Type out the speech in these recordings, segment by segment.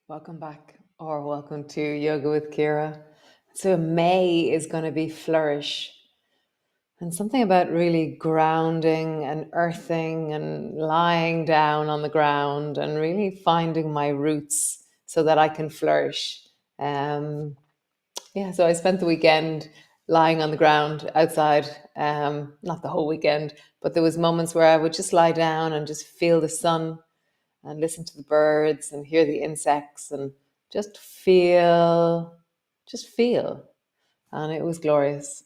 Welcome back, or welcome to Yoga with Ciara. So, May is going to be flourish, and something about really grounding and earthing and lying down on the ground and really finding my roots so that I can flourish. Um, so I spent the weekend lying on the ground outside, not the whole weekend, but there was moments where I would just lie down and just feel the sun and listen to the birds and hear the insects and just feel. And it was glorious.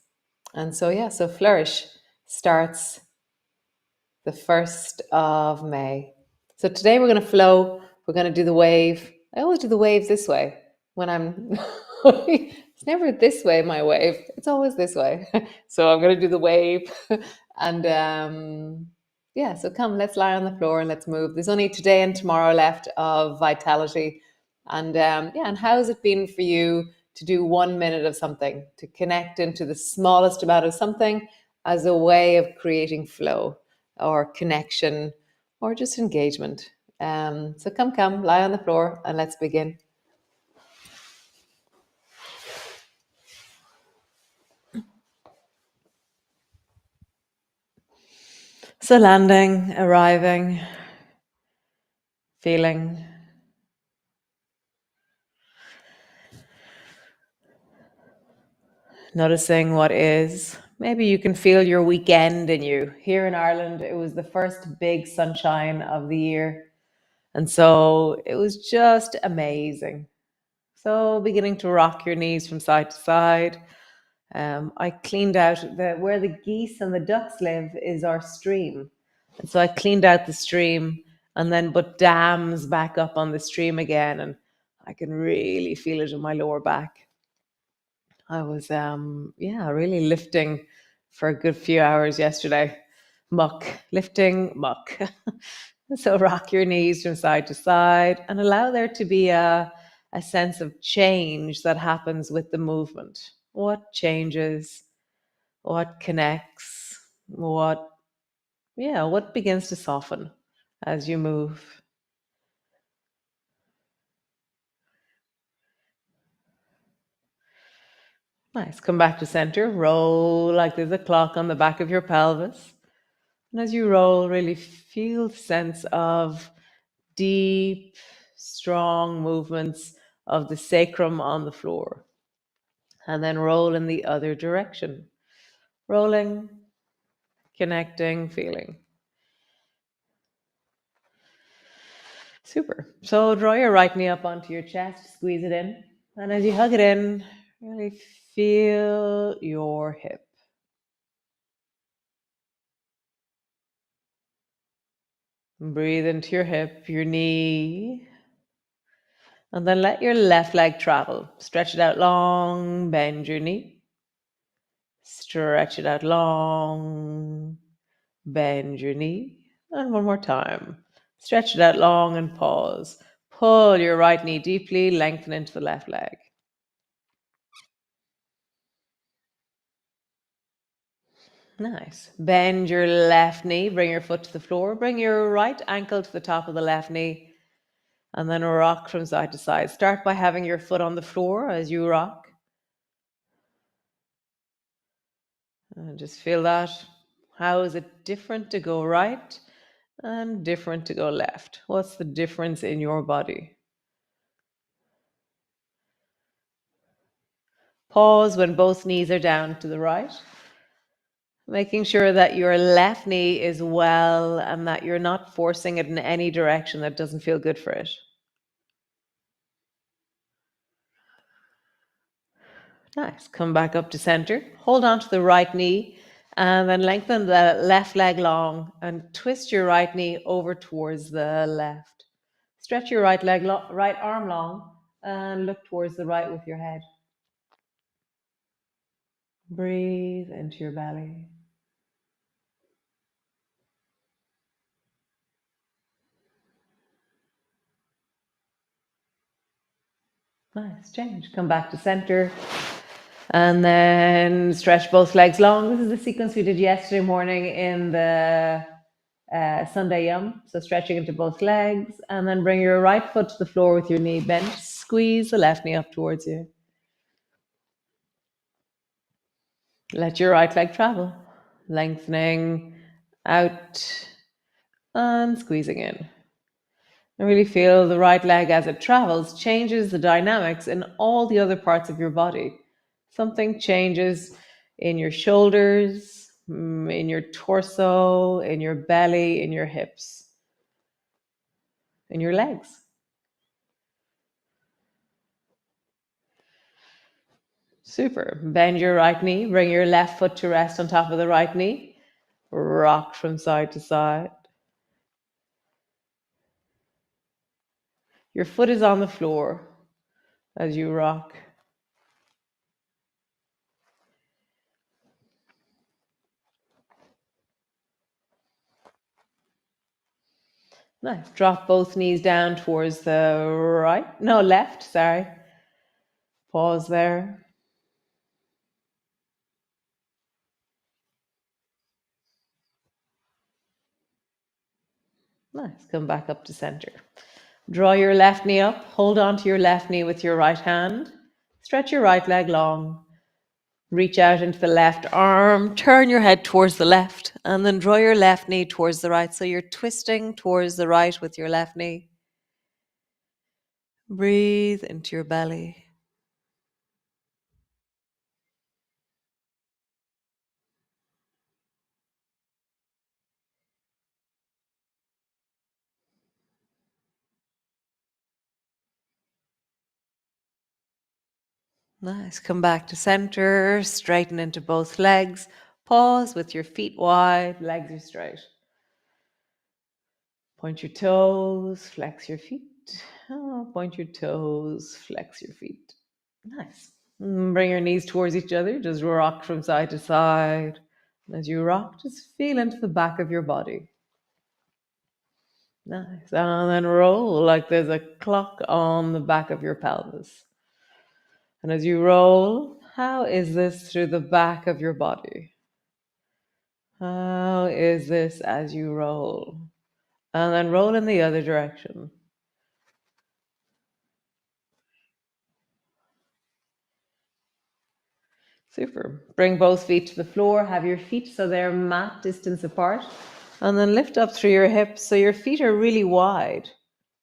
And so Flourish starts the 1st of May. So today we're going to flow. We're going to do the wave. I always do the waves this way when I'm, it's never this way, my wave. It's always this way. So I'm going to do the wave. And so come, let's lie on the floor and let's move. There's only today and tomorrow left of vitality. And how has it been for you to do 1 minute of something, to connect into the smallest amount of something as a way of creating flow or connection or just engagement? So come, lie on the floor and let's begin. So landing, arriving, feeling. Noticing what is. Maybe you can feel your weekend in you. Here in Ireland, it was the first big sunshine of the year. And so it was just amazing. So beginning to rock your knees from side to side. I cleaned out where the geese and the ducks live is our stream. And so I cleaned out the stream and then put dams back up on the stream again. And I can really feel it in my lower back. I was, really lifting for a good few hours yesterday. Lifting muck. So rock your knees from side to side and allow there to be a sense of change that happens with the movement. What changes? What connects? What begins to soften as you move? Nice. Come back to center. Roll like there's a clock on the back of your pelvis. And as you roll, really feel the sense of deep, strong movements of the sacrum on the floor. And then roll in the other direction. Rolling, connecting, feeling. Super. So draw your right knee up onto your chest, squeeze it in. And as you hug it in, really feel your hip. Breathe into your hip, your knee. And then let your left leg travel. Stretch it out long, bend your knee. Stretch it out long, bend your knee. And one more time. Stretch it out long and pause. Pull your right knee deeply, lengthen into the left leg. Nice. Bend your left knee, bring your foot to the floor, bring your right ankle to the top of the left knee, and then rock from side to side. Start by having your foot on the floor as you rock. And just feel that. How is it different to go right and different to go left? What's the difference in your body? Pause when both knees are down to the right, making sure that your left knee is well and that you're not forcing it in any direction that doesn't feel good for it. Nice. Come back up to center. Hold on to the right knee and then lengthen the left leg long and twist your right knee over towards the left. Stretch your right leg, right arm long and look towards the right with your head. Breathe into your belly. Nice. Change. Come back to center. And then stretch both legs long. This is the sequence we did yesterday morning in the Sunday yum. So stretching into both legs, and then bring your right foot to the floor with your knee bent. Squeeze the left knee up towards you. Let your right leg travel, lengthening out and squeezing in. And really feel the right leg as it travels changes the dynamics in all the other parts of your body. Something changes in your shoulders, in your torso, in your belly, in your hips, in your legs. Super. Bend your right knee, bring your left foot to rest on top of the right knee, rock from side to side. Your foot is on the floor as you rock. Nice. Drop both knees down towards the right. No, left. Sorry. Pause there. Nice. Come back up to center. Draw your left knee up. Hold on to your left knee with your right hand. Stretch your right leg long. Reach out into the left arm. Turn your head towards the left. And then draw your left knee towards the right. So you're twisting towards the right with your left knee. Breathe into your belly. Nice. Come back to center. Straighten into both legs. Pause with your feet wide. Legs are straight. Point your toes. Flex your feet. Point your toes. Flex your feet. Nice. Bring your knees towards each other. Just rock from side to side. And as you rock, just feel into the back of your body. Nice. And then roll like there's a clock on the back of your pelvis. And as you roll, how is this through the back of your body? How is this as you roll? And then roll in the other direction. Super. Bring both feet to the floor. Have your feet so they're mat distance apart. And then lift up through your hips so your feet are really wide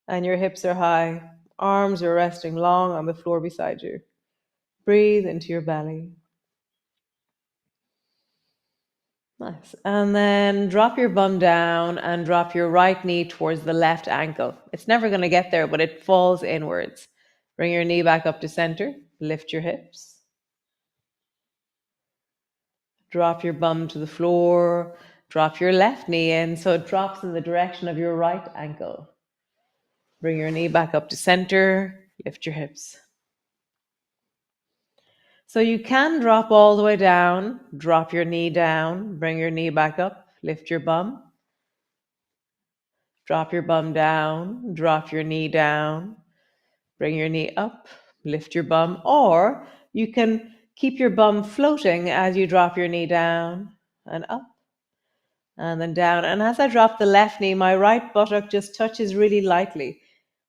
and your hips are high. Arms are resting long on the floor beside you. Breathe into your belly. Nice. And then drop your bum down and drop your right knee towards the left ankle. It's never going to get there, but it falls inwards. Bring your knee back up to center. Lift your hips. Drop your bum to the floor. Drop your left knee in so it drops in the direction of your right ankle. Bring your knee back up to center. Lift your hips. So you can drop all the way down. Drop your knee down. Bring your knee back up. Lift your bum. Drop your bum down. Drop your knee down. Bring your knee up. Lift your bum. Or you can keep your bum floating as you drop your knee down and up and then down. And as I drop the left knee, my right buttock just touches really lightly.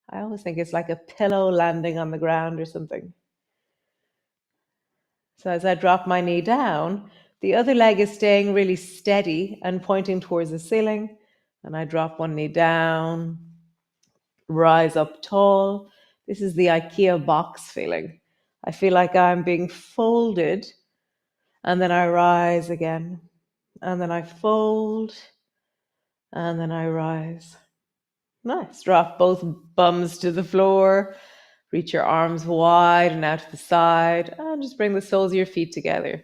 I always think it's like a pillow landing on the ground or something. So as I drop my knee down, the other leg is staying really steady and pointing towards the ceiling. And I drop one knee down, rise up tall. This is the IKEA box feeling. I feel like I'm being folded, and then I rise again, and then I fold, and then I rise. Nice. Drop both bums to the floor. Reach your arms wide and out to the side, and just bring the soles of your feet together.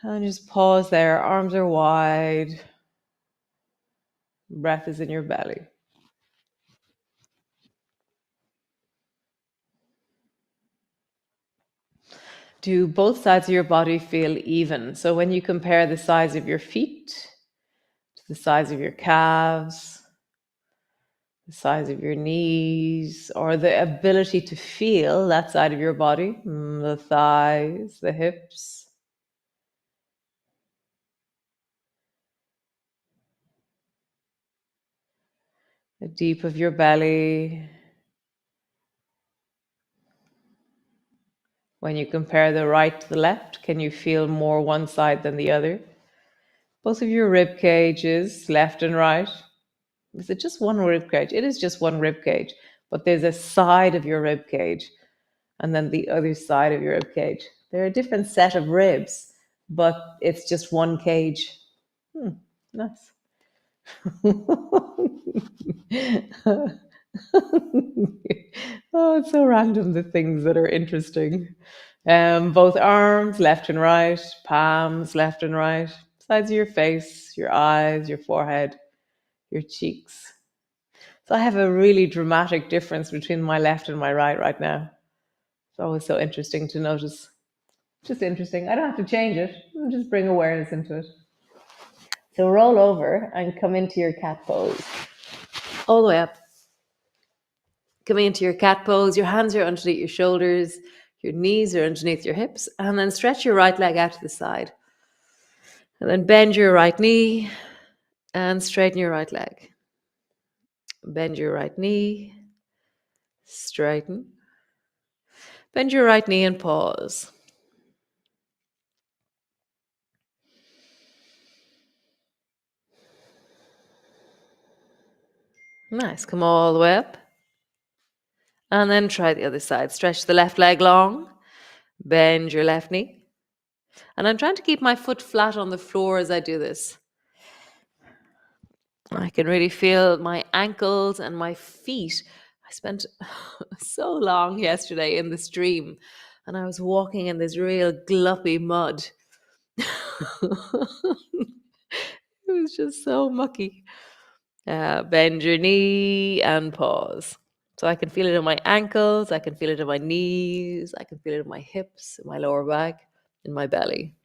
And just pause there. Arms are wide. Breath is in your belly. Do both sides of your body feel even? So when you compare the size of your feet to the size of your calves, the size of your knees, or the ability to feel that side of your body, the thighs, the hips. the deep of your belly. When you compare the right to the left, can you feel more one side than the other? Both of your rib cages, left and right. Is it just one rib cage? It is just one rib cage, but there's a side of your rib cage and then the other side of your rib cage. They're a different set of ribs, but it's just one cage. Hmm, nice. Oh, it's so random, the things that are interesting. Both arms, left and right, palms, left and right, sides of your face, your eyes, your forehead, your cheeks. So I have a really dramatic difference between my left and my right now. It's always so interesting to notice. Just interesting. I don't have to change it. I'll just bring awareness into it. So roll over and come into your cat pose. All the way up. Coming into your cat pose, your hands are underneath your shoulders, your knees are underneath your hips, and then stretch your right leg out to the side. And then bend your right knee and straighten your right leg. Bend your right knee, straighten. Bend your right knee and pause. Nice. Come all the way up. And then try the other side. Stretch the left leg long. Bend your left knee. And I'm trying to keep my foot flat on the floor as I do this. I can really feel my ankles and my feet. I spent so long yesterday in the stream and I was walking in this real gluppy mud. It was just so mucky. Bend your knee and pause. So I can feel it in my ankles, I can feel it in my knees, I can feel it in my hips, in my lower back, in my belly.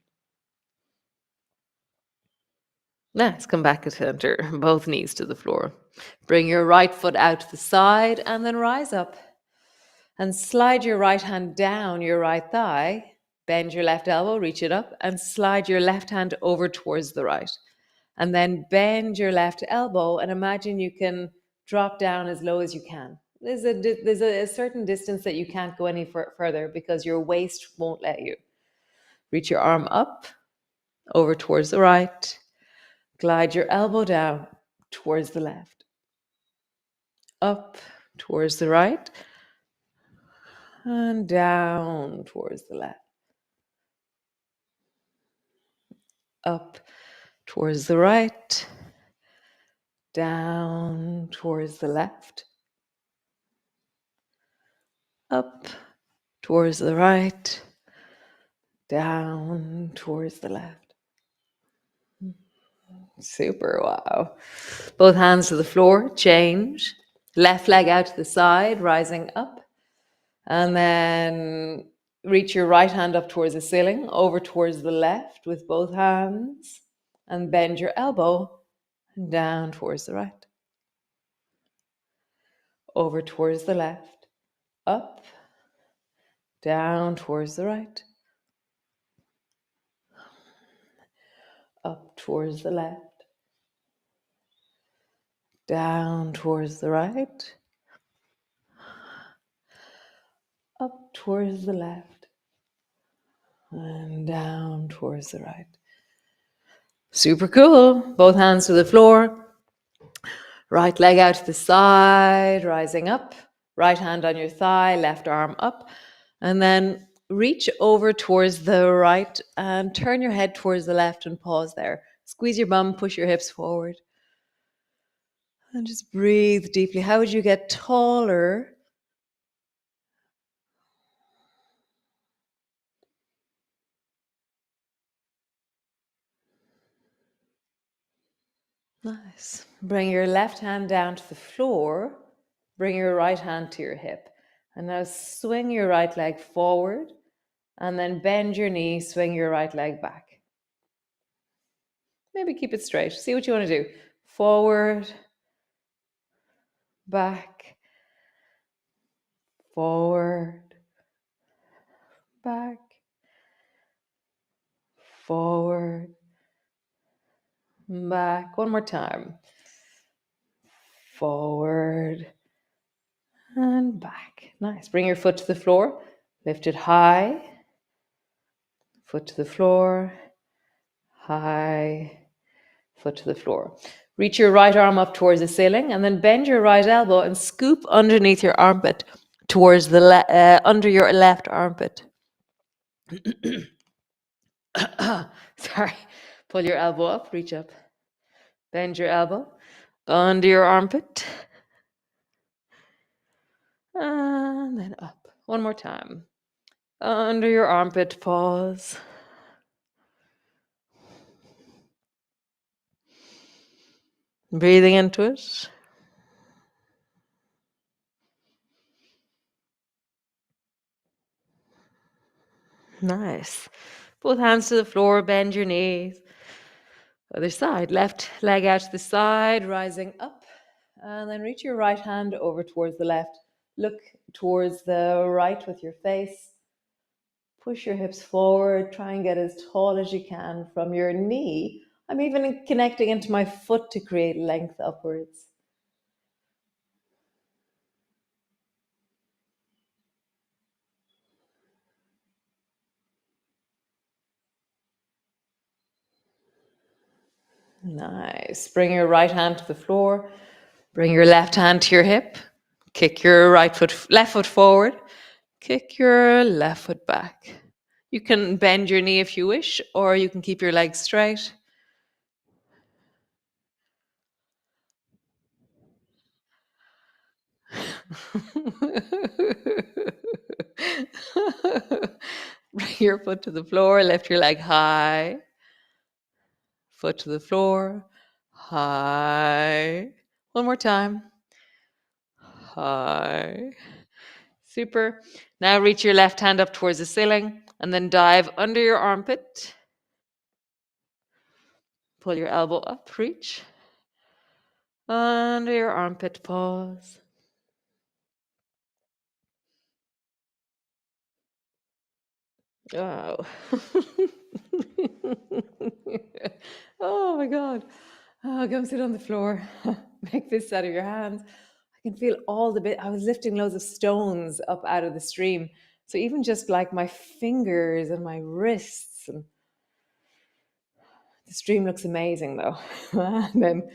Nice. Come back to center, both knees to the floor. Bring your right foot out to the side and then rise up. And slide your right hand down your right thigh. Bend your left elbow, reach it up, and slide your left hand over towards the right. And then bend your left elbow and imagine you can drop down as low as you can. There's a certain distance that you can't go any further because your waist won't let you. Reach your arm up, over towards the right. Glide your elbow down towards the left. Up towards the right. And down towards the left. Up towards the right. Down towards the left. Up towards the right. Down towards the left. Super, wow. Both hands to the floor, change. Left leg out to the side, rising up. And then reach your right hand up towards the ceiling, over towards the left with both hands. And bend your elbow down towards the right. Over towards the left. Up. Down towards the right. Up towards the left. Down towards the right. Up towards the left. And down towards the right. Super cool. Both hands to the floor. Right leg out to the side, rising up. Right hand on your thigh, left arm up. And then reach over towards the right and turn your head towards the left and pause there. Squeeze your bum, push your hips forward. And just breathe deeply. How would you get taller? Nice. Bring your left hand down to the floor. Bring your right hand to your hip. And now swing your right leg forward and then bend your knee, swing your right leg back. Maybe keep it straight. See what you want to do. Forward, back, forward, back, forward, back. One more time. forward, and back. Nice. Bring your foot to the floor. Lift it high. Foot to the floor. High. Foot to the floor. Reach your right arm up towards the ceiling and then bend your right elbow and scoop underneath your armpit towards the under your left armpit. Sorry. Pull your elbow up, reach up. Bend your elbow under your armpit. And then up. One more time. Under your armpit, pause. Breathing into it. Nice. Both hands to the floor, bend your knees. Other side, left leg out to the side, rising up. And then reach your right hand over towards the left. Look towards the right with your face. Push your hips forward. Try and get as tall as you can from your knee. I'm even connecting into my foot to create length upwards. Nice. Bring your right hand to the floor. Bring your left hand to your hip. Kick your left foot forward. Kick your left foot back. You can bend your knee if you wish, or you can keep your legs straight. Bring your foot to the floor, lift your leg high. Foot to the floor, high. One more time. High. Super. Now reach your left hand up towards the ceiling and then dive under your armpit. Pull your elbow up, reach. Under your armpit, pause. Oh. Oh my God. Oh, come sit on the floor. Make fists out of your hands. I can feel all the bit. I was lifting loads of stones up out of the stream. So even just like my fingers and my wrists, and the stream looks amazing though. And then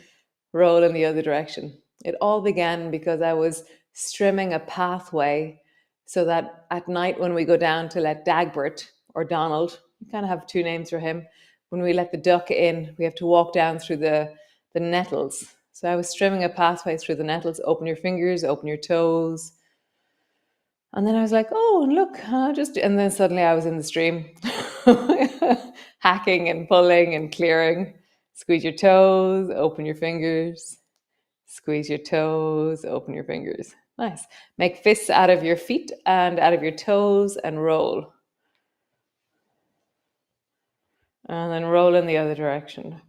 roll in the other direction. It all began because I was strimming a pathway so that at night when we go down to let Dagbert or Donald, we kind of have two names for him, when we let the duck in, we have to walk down through the nettles. So I was strimming a pathway through the nettles. Open your fingers, open your toes. And then I was like, oh, and look, and then suddenly I was in the stream, hacking and pulling and clearing. Squeeze your toes, open your fingers. Squeeze your toes, open your fingers. Nice. Make fists out of your feet and out of your toes and roll. And then roll in the other direction.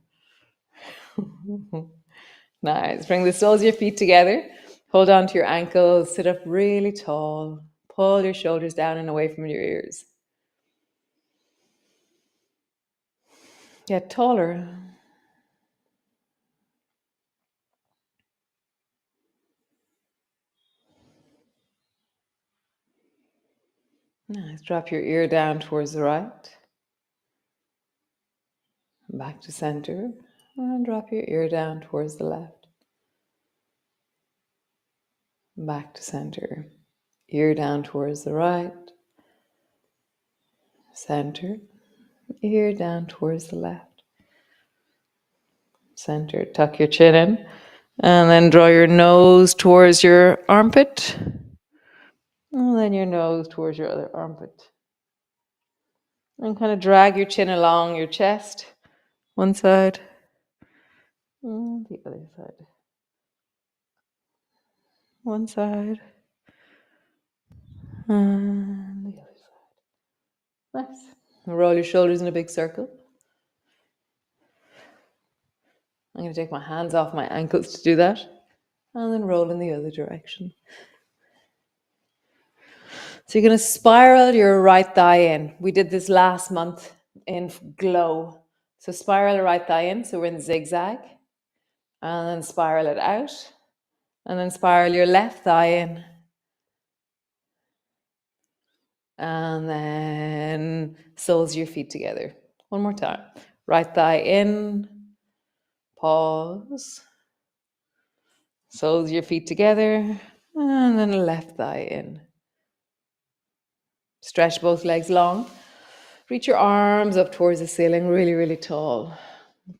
Nice. Bring the soles of your feet together. Hold on to your ankles. Sit up really tall. Pull your shoulders down and away from your ears. Get taller. Nice. Drop your ear down towards the right. Back to center. And drop your ear down towards the left. Back to center. Ear down towards the right. Center. Ear down towards the left. Center. Tuck your chin in. And then draw your nose towards your armpit. And then your nose towards your other armpit. And kind of drag your chin along your chest. One side. And the other side. One side. And the other side. Nice. Roll your shoulders in a big circle. I'm going to take my hands off my ankles to do that. And then roll in the other direction. So you're going to spiral your right thigh in. We did this last month in Glow. So spiral the right thigh in. So we're in zigzag. And then spiral it out. And then spiral your left thigh in. And then soles of your feet together. One more time. Right thigh in, pause, soles of your feet together, and then left thigh in. Stretch both legs long. Reach your arms up towards the ceiling, really, really tall.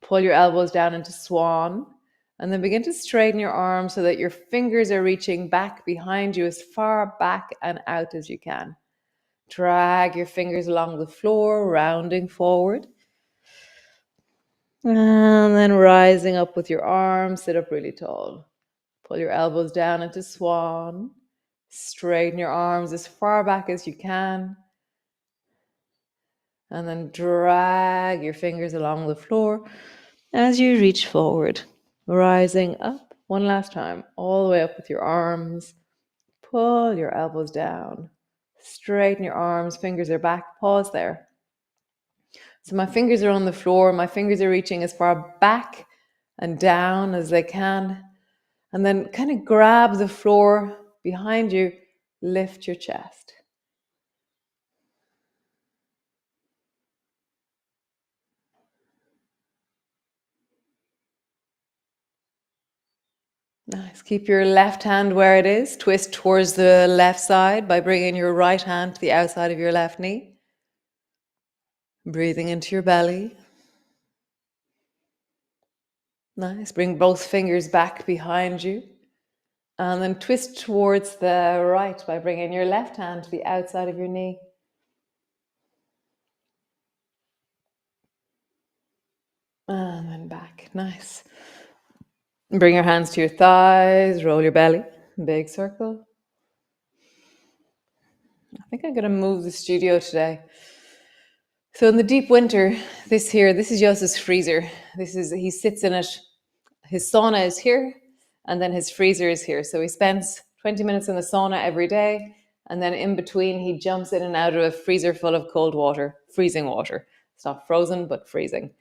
Pull your elbows down into swan, and then begin to straighten your arms so that your fingers are reaching back behind you as far back and out as you can. Drag your fingers along the floor, rounding forward. And then rising up with your arms, sit up really tall. Pull your elbows down into swan. Straighten your arms as far back as you can. And then drag your fingers along the floor as you reach forward. Rising up one last time, all the way up with your arms. Pull your elbows down. Straighten your arms, fingers are back. Pause there. So my fingers are on the floor. My fingers are reaching as far back and down as they can. And then kind of grab the floor behind you. Lift your chest. Nice. Keep your left hand where it is. Twist towards the left side by bringing your right hand to the outside of your left knee. Breathing into your belly. Nice. Bring both fingers back behind you. And then twist towards the right by bringing your left hand to the outside of your knee. And then back. Nice. Bring your hands to your thighs. Roll your belly. Big circle. I think I'm going to move the studio today. So in the deep winter, this is Joseph's freezer. He sits in it. His sauna is here, and then his freezer is here. So he spends 20 minutes in the sauna every day, and then in between he jumps in and out of a freezer full of cold water, freezing water. It's not frozen, but freezing.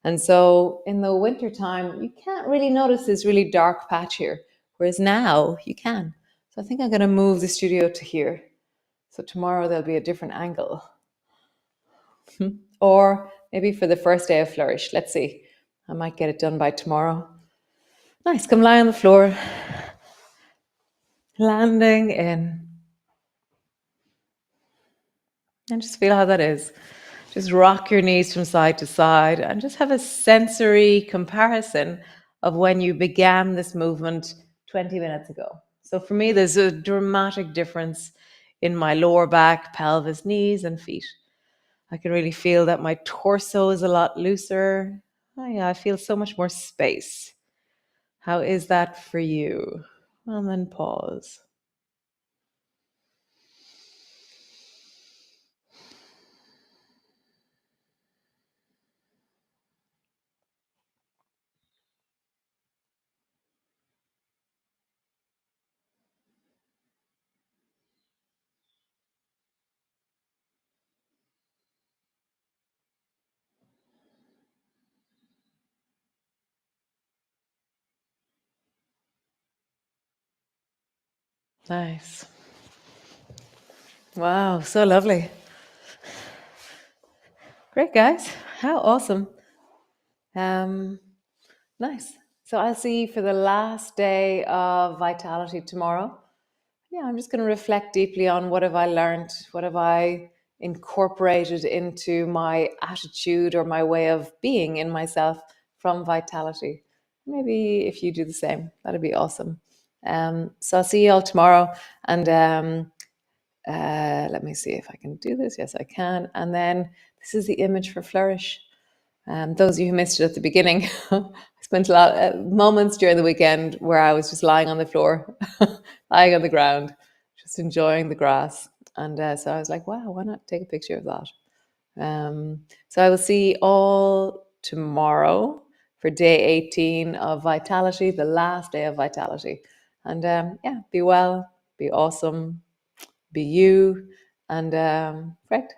And so in the winter time, you can't really notice this really dark patch here, whereas now you can. So I think I'm going to move the studio to here. So tomorrow there'll be a different angle. Or maybe for the first day of Flourish. Let's see. I might get it done by tomorrow. Nice. Come lie on the floor. Landing in. And just feel how that is. Just rock your knees from side to side and just have a sensory comparison of when you began this movement 20 minutes ago. So for me, there's a dramatic difference in my lower back, pelvis, knees, and feet. I can really feel that my torso is a lot looser. Oh, yeah, I feel so much more space. How is that for you? And then pause. Nice. Wow, so lovely. Great, guys. How awesome. Um, nice. So I'll see you for the last day of Vitality tomorrow. Yeah, I'm just going to reflect deeply on what have I learned, what have I incorporated into my attitude or my way of being in myself from Vitality. Maybe if you do the same, that'd be awesome. So I'll see you all tomorrow, and let me see if I can do this. Yes, I can. And then this is the image for Flourish. Those of you who missed it at the beginning, I spent a lot of moments during the weekend where I was just lying on the floor, lying on the ground, just enjoying the grass. And so I was like, wow, why not take a picture of that? So I will see you all tomorrow for day 18 of Vitality, the last day of Vitality. And yeah, be well, be awesome, be you, and great.